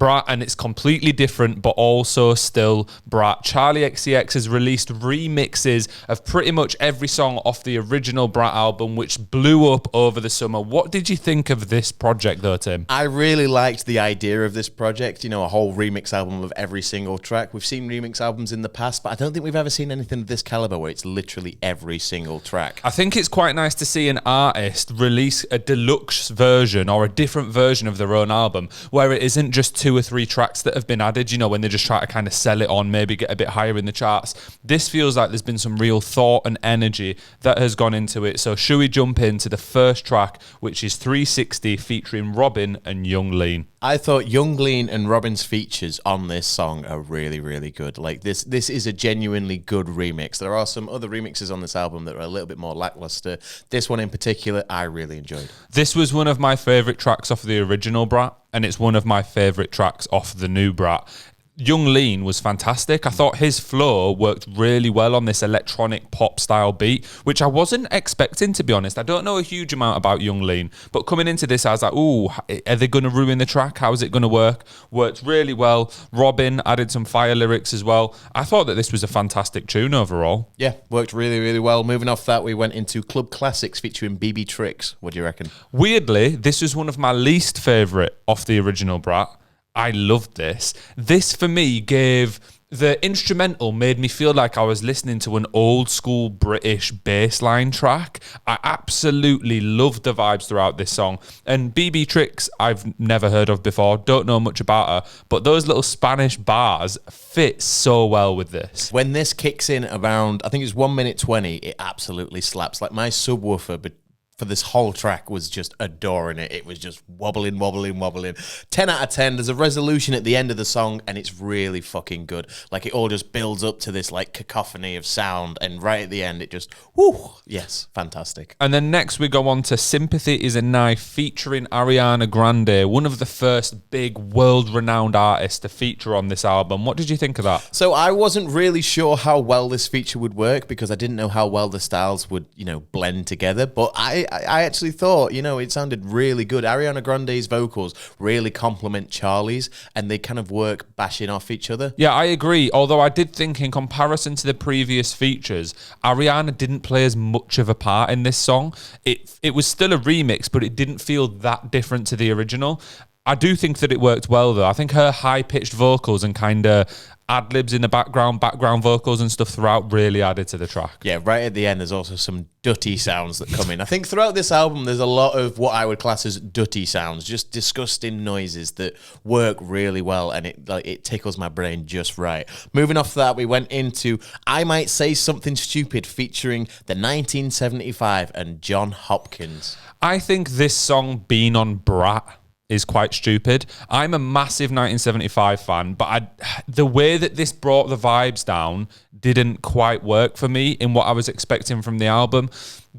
Brat, and it's completely different, but also still Brat. Charli XCX has released remixes of pretty much every song off the original Brat album, which blew up over the summer. What did you think of this project, though, Tim? I really liked the idea of this project, a whole remix album of every single track. We've seen remix albums in the past, but I don't think we've ever seen anything of this caliber where it's literally every single track. I think it's quite nice to see an artist release a deluxe version or a different version of their own album, where it isn't just 2 or 3 tracks that have been added, when they just try to kind of sell it on, maybe get a bit higher in the charts. This feels like there's been some real thought and energy that has gone into it. So should we jump into the first track, which is 360 featuring Robin and Young Lean? I thought Young Lean and Robin's features on this song are really, really good. Like this is a genuinely good remix. There are some other remixes on this album that are a little bit more lackluster. This one in particular, I really enjoyed. This was one of my favourite tracks off the original Brat, and it's one of my favourite tracks off the new Brat. Young Lean was fantastic. I thought his flow worked really well on this electronic pop style beat, which I wasn't expecting, to be honest. I don't know a huge amount about Young Lean, but coming into this, I was like, ooh, are they going to ruin the track? How's it going to work? Worked really well. Robin added some fire lyrics as well. I thought that this was a fantastic tune overall. Yeah, worked really, really well. Moving off that, we went into Club Classics featuring BB Tricks. What do you reckon? Weirdly, this was one of my least favourite off the original Brat. I loved this. This, for me, the instrumental made me feel like I was listening to an old school British bassline track. I absolutely loved the vibes throughout this song. And BB Tricks, I've never heard of before, don't know much about her, but those little Spanish bars fit so well with this. When this kicks in around, I think it's 1 minute 20, it absolutely slaps. Like my subwoofer, but for this whole track was just adoring it. It was just wobbling. 10 out of 10. There's a resolution at the end of the song and it's really fucking good. Like it all just builds up to this like cacophony of sound, and right at the end it just, whoo, yes, fantastic. And then next we go on to Sympathy is a Knife featuring Ariana Grande, one of the first big world-renowned artists to feature on this album. What did you think of that? So I wasn't really sure how well this feature would work because I didn't know how well the styles would, blend together, but I actually thought, it sounded really good. Ariana Grande's vocals really complement Charli's, and they kind of work bashing off each other. Yeah, I agree. Although I did think in comparison to the previous features, Ariana didn't play as much of a part in this song. It was still a remix, but it didn't feel that different to the original. I do think that it worked well, though. I think her high-pitched vocals and kind of ad-libs in the background vocals and stuff throughout really added to the track. Yeah, right at the end, there's also some dutty sounds that come in. I think throughout this album, there's a lot of what I would class as dutty sounds, just disgusting noises that work really well, and it tickles my brain just right. Moving off that, we went into I Might Say Something Stupid featuring the 1975 and John Hopkins. I think this song being on Brat is quite stupid. I'm a massive 1975 fan, but the way that this brought the vibes down didn't quite work for me in what I was expecting from the album.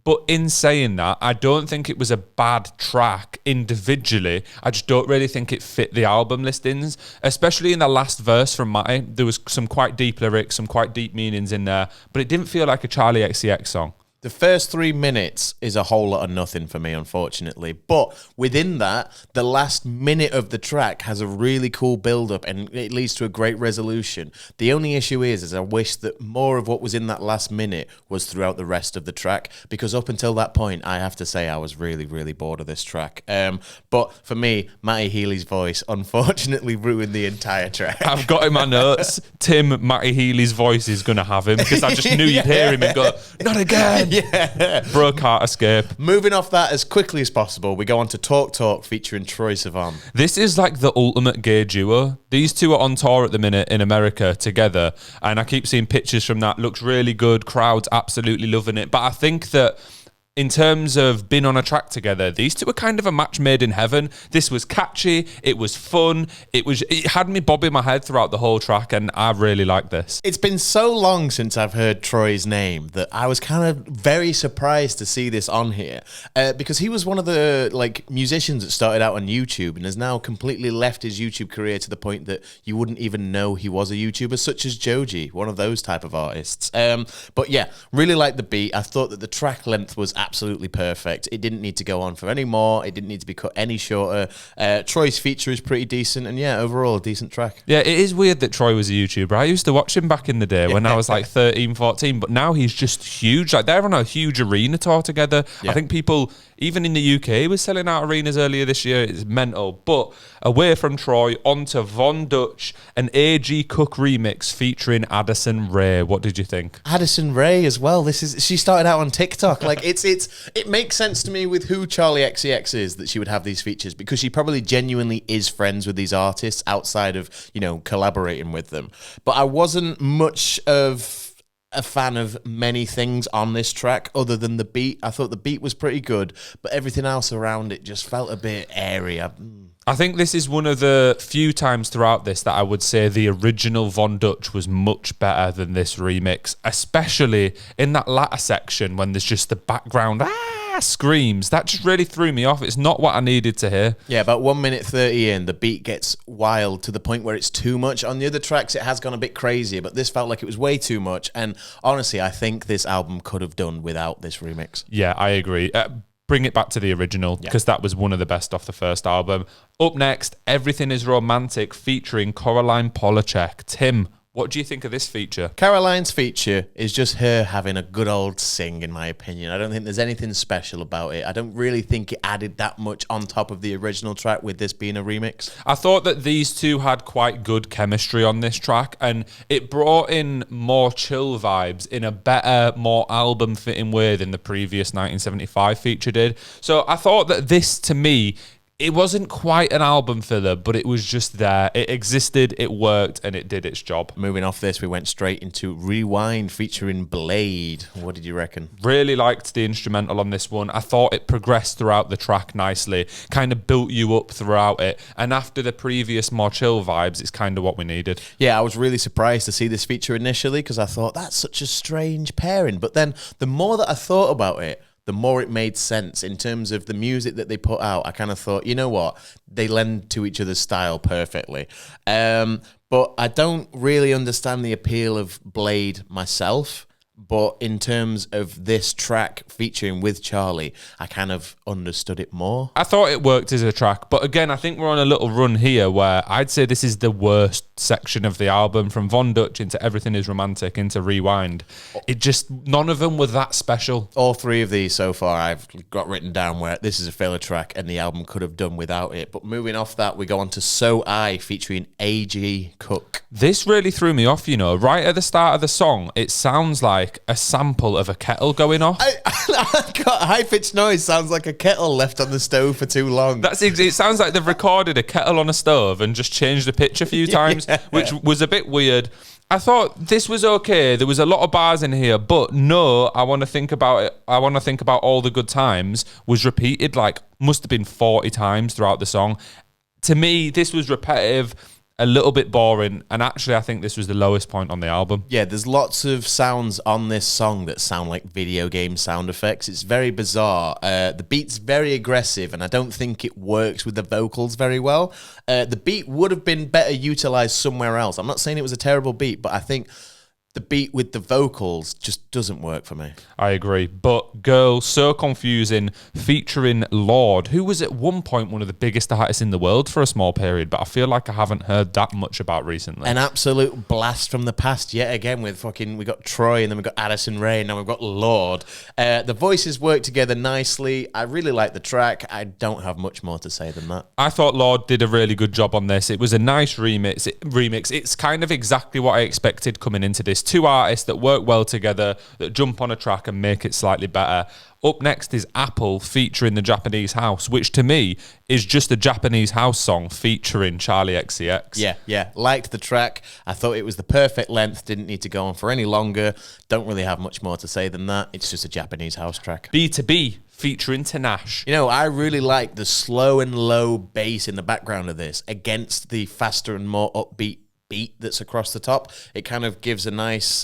But in saying that, I don't think it was a bad track individually. I just don't really think it fit the album listings, especially in the last verse from Matty. There was some quite deep lyrics, some quite deep meanings in there, but it didn't feel like a Charli XCX song. The first 3 minutes is a whole lot of nothing for me, unfortunately. But within that, the last minute of the track has a really cool build-up and it leads to a great resolution. The only issue is I wish that more of what was in that last minute was throughout the rest of the track, because up until that point, I have to say I was really, really bored of this track. But for me, Matty Healy's voice unfortunately ruined the entire track. I've got in my notes, Tim, Matty Healy's voice is going to have him, because I just knew you'd hear him and go, not again. Yeah. Broke heart escape. Moving off that as quickly as possible, we go on to Talk Talk featuring Troye Sivan. This is like the ultimate gay duo. These two are on tour at the minute in America together, and I keep seeing pictures from that. Looks really good. Crowds absolutely loving it. But I think that in terms of being on a track together, these two are kind of a match made in heaven. This was catchy, it was fun, it had me bobbing my head throughout the whole track, and I really like this. It's been so long since I've heard Troy's name that I was kind of very surprised to see this on here, because he was one of the musicians that started out on YouTube and has now completely left his YouTube career to the point that you wouldn't even know he was a YouTuber, such as Joji, one of those type of artists. But yeah, really liked the beat. I thought that the track length was absolutely perfect. It didn't need to go on for any more. It didn't need to be cut any shorter. Troy's feature is pretty decent, and yeah, overall, a decent track. Yeah, it is weird that Troy was a YouTuber. I used to watch him back in the day when I was like 13, 14, but now he's just huge. Like, they're on a huge arena tour together. I think people, even in the UK, was selling out arenas earlier this year. It's mental. But away from Troy, onto Von Dutch, an A.G. Cook remix featuring Addison Rae. What did you think? Addison Rae as well. She started out on TikTok. Like it makes sense to me with who Charli XCX is that she would have these features, because she probably genuinely is friends with these artists outside of, collaborating with them. But I wasn't much of a fan of many things on this track other than the beat. I thought the beat was pretty good, but everything else around it just felt a bit airy. I think this is one of the few times throughout this that I would say the original Von Dutch was much better than this remix, especially in that latter section when there's just the background screams. That just really threw me off. It's not what I needed to hear. Yeah, about 1 minute 30 in, the beat gets wild to the point where it's too much. On the other tracks, it has gone a bit crazier, but this felt like it was way too much. And honestly, I think this album could have done without this remix. Yeah, I agree. Bring it back to the original, because that was one of the best off the first album. Up next, Everything is Romantic featuring Caroline Polachek. Tim, what do you think of this feature? Caroline's feature is just her having a good old sing, in my opinion. I don't think there's anything special about it. I don't really think it added that much on top of the original track with this being a remix. I thought that these two had quite good chemistry on this track, and it brought in more chill vibes in a better, more album-fitting way than the previous 1975 feature did. So I thought that this, to me, it wasn't quite an album filler, but it was just there. It existed, it worked, and it did its job. Moving off this, we went straight into Rewind featuring Blade. What did you reckon? Really liked the instrumental on this one. I thought it progressed throughout the track nicely, kind of built you up throughout it. And after the previous more chill vibes, it's kind of what we needed. Yeah, I was really surprised to see this feature initially, because I thought that's such a strange pairing. But then the more that I thought about it, the more it made sense in terms of the music that they put out. I kind of thought, you know what? They lend to each other's style perfectly. But I don't really understand the appeal of Blade myself. But in terms of this track featuring with Charli, I kind of understood it more. I thought it worked as a track, but again, I think we're on a little run here where I'd say this is the worst section of the album, from Von Dutch into Everything is Romantic into Rewind. It just, none of them were that special. All three of these so far I've got written down where this is a filler track and the album could have done without it. But moving off that, we go on to So I featuring A.G. Cook. This really threw me off, right at the start of the song. It sounds like a sample of a kettle going off. High-pitched noise sounds like a kettle left on the stove for too long. It sounds like they've recorded a kettle on a stove and just changed the pitch a few times, which was a bit weird. I thought this was okay. There was a lot of bars in here, but no, I want to think about it. I want to think about all the good times was repeated, must have been 40 times throughout the song. To me, this was repetitive, a little bit boring, and actually I think this was the lowest point on the album. Yeah, there's lots of sounds on this song that sound like video game sound effects. It's very bizarre. The beat's very aggressive, and I don't think it works with the vocals very well. The beat would have been better utilized somewhere else. I'm not saying it was a terrible beat, but I think the beat with the vocals just doesn't work for me. I agree. But Girl, So Confusing, featuring Lorde, who was at one point one of the biggest artists in the world for a small period, but I feel like I haven't heard that much about recently. An absolute blast from the past yet again with we got Troy, and then we got Addison Rae, and now we've got Lorde. The voices work together nicely. I really like the track. I don't have much more to say than that. I thought Lorde did a really good job on this. It was a nice remix. It's kind of exactly what I expected coming into this. Two artists that work well together, that jump on a track and make it slightly better. Up next is Apple featuring The Japanese House, which to me is just a Japanese house song featuring Charli XCX. Yeah. Liked the track. I thought it was the perfect length. Didn't need to go on for any longer. Don't really have much more to say than that. It's just a Japanese house track. B2B featuring Tanash. I really like the slow and low bass in the background of this against the faster and more upbeat beat that's across the top. It kind of gives a nice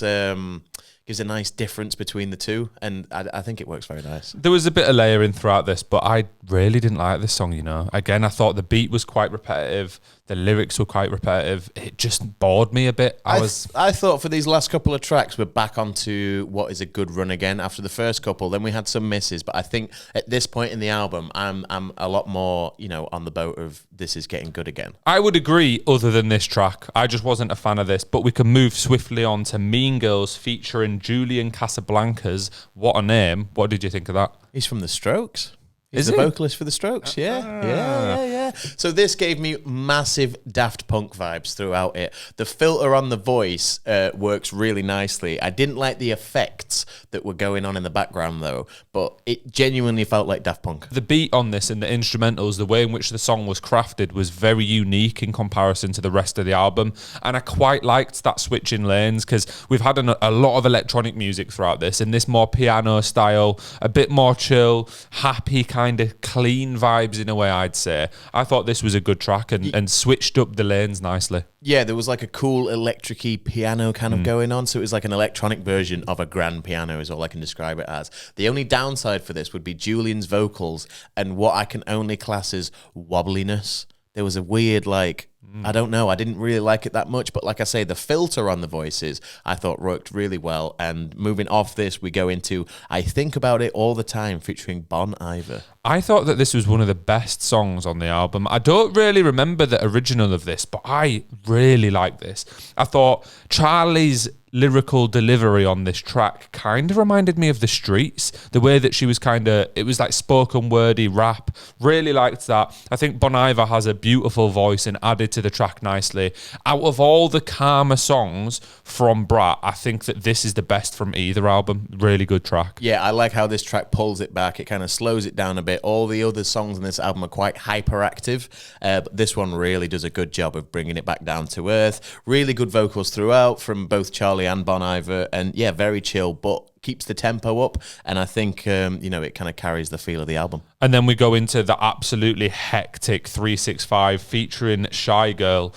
difference between the two, and I think it works very nice. There was a bit of layering throughout this, but I really didn't like this song, Again, I thought the beat was quite repetitive. The lyrics were quite repetitive. It just bored me a bit. I thought for these last couple of tracks, we're back onto what is a good run again. After the first couple, then we had some misses. But I think at this point in the album, I'm a lot more, on the boat of this is getting good again. I would agree, other than this track. I just wasn't a fan of this. But we can move swiftly on to Mean Girls featuring Julian Casablancas. What a name. What did you think of that? He's from The Strokes. He's Is the he? vocalist for The Strokes, yeah. So this gave me massive Daft Punk vibes throughout it. The filter on the voice works really nicely. I didn't like the effects that were going on in the background, though, but it genuinely felt like Daft Punk. The beat on this and the instrumentals, the way in which the song was crafted was very unique in comparison to the rest of the album. And I quite liked that switch in lanes because we've had a lot of electronic music throughout this, and this more piano style, a bit more chill, happy, kind of clean vibes in a way, I'd say. I thought this was a good track and switched up the lanes nicely. Yeah, there was like a cool electric-y piano kind of going on, so it was like an electronic version of a grand piano is all I can describe it as. The only downside for this would be Julian's vocals and what I can only class as wobbliness. There was a weird, I don't know, I didn't really like it that much, but like I say, the filter on the voices I thought worked really well. And moving off this, we go into I Think About It All the Time featuring Bon Iver. I thought that this was one of the best songs on the album. I don't really remember the original of this, but I really like this. I thought Charlie's lyrical delivery on this track kind of reminded me of The Streets. The way that she was it was like spoken wordy rap. Really liked that. I think Bon Iver has a beautiful voice and added to the track nicely. Out of all the calmer songs from Brat, I think that this is the best from either album. Really good track. Yeah, I like how this track pulls it back. It kind of slows it down a bit. All the other songs on this album are quite hyperactive, but this one really does a good job of bringing it back down to earth. Really good vocals throughout from both Charlie and Bon Iver, and yeah, very chill, but keeps the tempo up, and I think it kind of carries the feel of the album. And then we go into the absolutely hectic 365 featuring Shy Girl.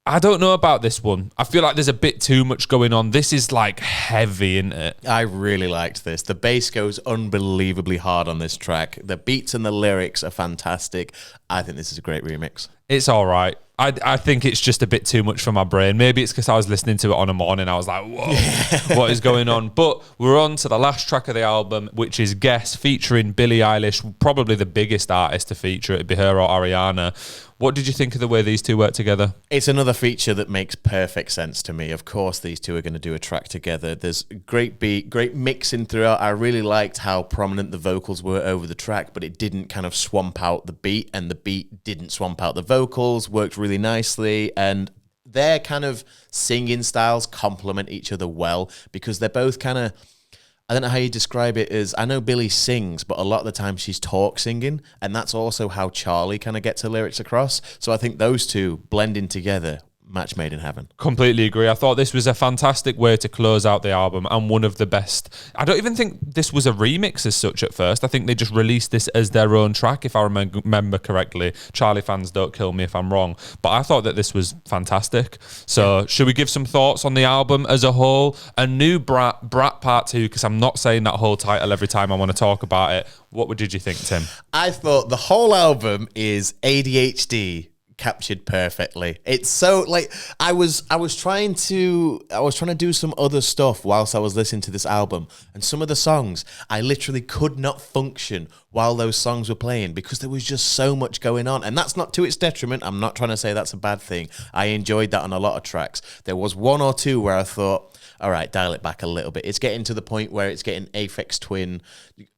I don't know about this one. I feel like there's a bit too much going on. This is heavy, isn't it? I really liked this. The bass goes unbelievably hard on this track. The beats and the lyrics are fantastic. I think this is a great remix. It's all right. I think it's just a bit too much for my brain. Maybe it's because I was listening to it on a morning. I was like, whoa, what is going on? But we're on to the last track of the album, which is Guess, featuring Billie Eilish, probably the biggest artist to feature. It'd be her or Ariana. What did you think of the way these two work together? It's another feature that makes perfect sense to me. Of course, these two are going to do a track together. There's great beat, great mixing throughout. I really liked how prominent the vocals were over the track, but it didn't kind of swamp out the beat, and the beat didn't swamp out the vocals. Worked really nicely, and their kind of singing styles complement each other well because they're both kind of, I don't know how you describe it as, I know Billie sings, but a lot of the time she's talk singing, and that's also how Charlie kind of gets her lyrics across. So I think those two blending together, match made in heaven. Completely agree. I thought this was a fantastic way to close out the album and one of the best. I don't even think this was a remix as such at first. I think they just released this as their own track, if I remember correctly. Charlie fans, don't kill me if I'm wrong. But I thought that this was fantastic. So should we give some thoughts on the album as a whole? A new Brat Part 2, because I'm not saying that whole title every time I want to talk about it. What did you think, Tim? I thought the whole album is ADHD captured perfectly. It's so I was trying to do some other stuff whilst I was listening to this album, and some of the songs I literally could not function while those songs were playing because there was just so much going on, and that's not to its detriment. I'm not trying to say that's a bad thing. I enjoyed that on a lot of tracks. There was one or two where I thought, all right, dial it back a little bit. It's getting to the point where it's getting Aphex Twin,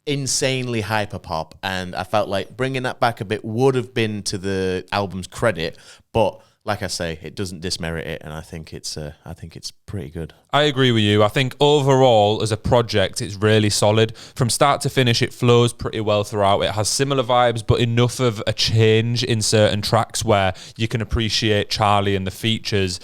insanely hyper pop, and I felt like bringing that back a bit would have been to the album's credit, but like I say, it doesn't dismerit it, and I think it's pretty good. I agree with you. I think overall, as a project, it's really solid. From start to finish, it flows pretty well throughout. It has similar vibes, but enough of a change in certain tracks where you can appreciate Charlie and the features,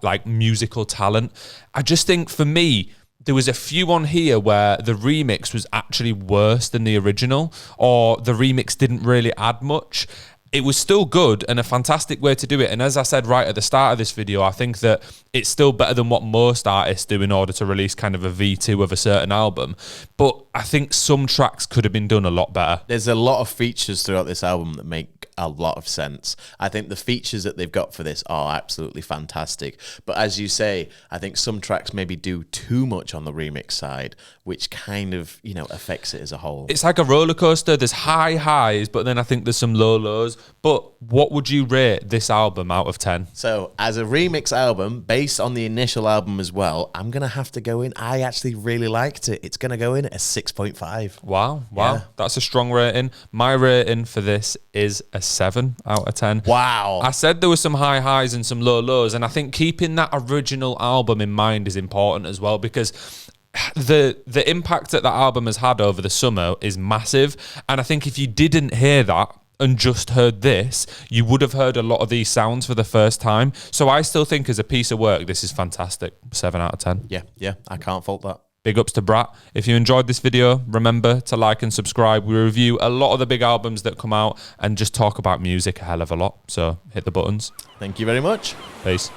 like musical talent. I just think, for me, there was a few on here where the remix was actually worse than the original, or the remix didn't really add much. It was still good and a fantastic way to do it. And as I said right at the start of this video, I think that it's still better than what most artists do in order to release kind of a V2 of a certain album. But I think some tracks could have been done a lot better. There's a lot of features throughout this album that make a lot of sense. I think the features that they've got for this are absolutely fantastic. But as you say, I think some tracks maybe do too much on the remix side, which kind of, you know, affects it as a whole. It's like a roller coaster. There's high highs, but then I think there's some low lows. But what would you rate this album out of 10? So as a remix album, based on the initial album as well, I'm going to have to go in. I actually really liked it. It's going to go in at a 6.5. Wow. Yeah. That's a strong rating. My rating for this is a 7 out of 10. Wow. I said there were some high highs and some low lows, and I think keeping that original album in mind is important as well, because the impact that album has had over the summer is massive. And I think if you didn't hear that and just heard this, you would have heard a lot of these sounds for the first time. So I still think as a piece of work, this is fantastic. 7 out of 10. Yeah, I can't fault that. Big ups to Brat. If you enjoyed this video, remember to like and subscribe. We review a lot of the big albums that come out and just talk about music a hell of a lot. So hit the buttons. Thank you very much. Peace.